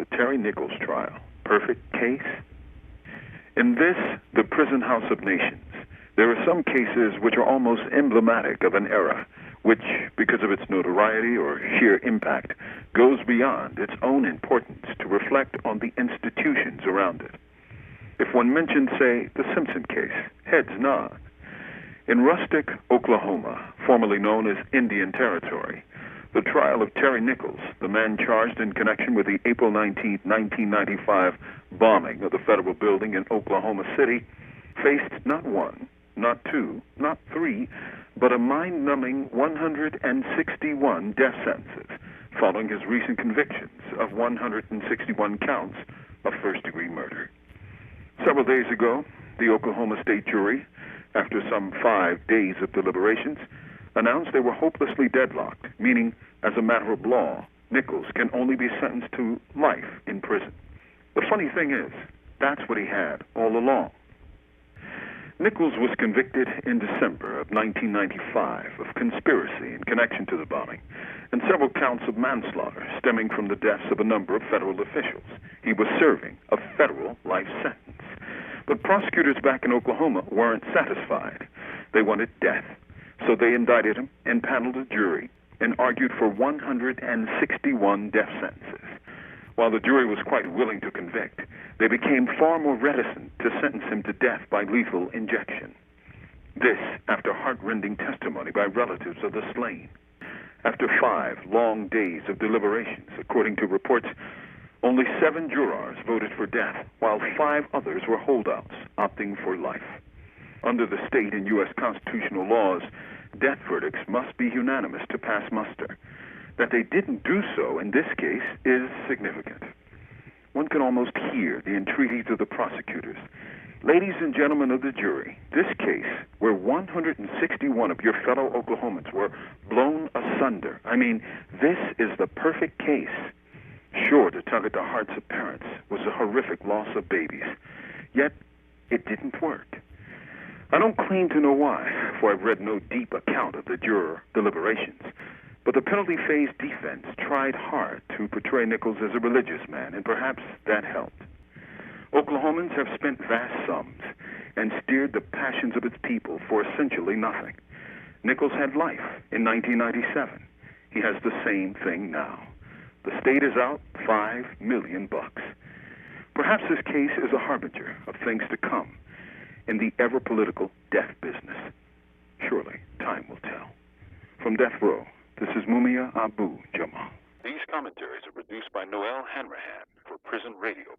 the Terry Nichols trial. Perfect case? In this, the prison house of nations, there are some cases which are almost emblematic of an era, which, because of its notoriety or sheer impact, goes beyond its own importance to reflect on the institutions around it. If one mentioned, say, the Simpson case, heads nod. In Rustic, Oklahoma, formerly known as Indian Territory, the trial of Terry Nichols, the man charged in connection with the April 19, 1995 bombing of the federal building in Oklahoma City, faced not one, not two, not three, but a mind-numbing 161 death sentences following his recent convictions of 161 counts of first-degree murder. Several days ago, the Oklahoma State jury, after some 5 days of deliberations, announced they were hopelessly deadlocked, meaning, as a matter of law, Nichols can only be sentenced to life in prison. The funny thing is, that's what he had all along. Nichols was convicted in December of 1995 of conspiracy in connection to the bombing and several counts of manslaughter stemming from the deaths of a number of federal officials. He was serving a federal life sentence. But prosecutors back in Oklahoma weren't satisfied. They wanted death. So they indicted him, empaneled a jury, and argued for 161 death sentences. While the jury was quite willing to convict, they became far more reticent to sentence him to death by lethal injection. This after heart-rending testimony by relatives of the slain. After 5 long days of deliberations, according to reports, only 7 jurors voted for death, while 5 others were holdouts, opting for life. Under the state and U.S. constitutional laws, death verdicts must be unanimous to pass muster. That they didn't do so in this case is significant. One can almost hear the entreaties of the prosecutors. Ladies and gentlemen of the jury, this case, where 161 of your fellow Oklahomans were blown asunder, this is the perfect case. Sure to tug at the hearts of parents was the horrific loss of babies. Yet, it didn't work. I don't claim to know why, for I've read no deep account of the juror deliberations. But the penalty phase defense tried hard to portray Nichols as a religious man, and perhaps that helped. Oklahomans have spent vast sums and steered the passions of its people for essentially nothing. Nichols had life in 1997. He has the same thing now. The state is out $5 million. Perhaps this case is a harbinger of things to come in the ever-political death business. Surely, time will tell. From Death Row, this is Mumia Abu-Jamal. These commentaries are produced by Noel Hanrahan for Prison Radio.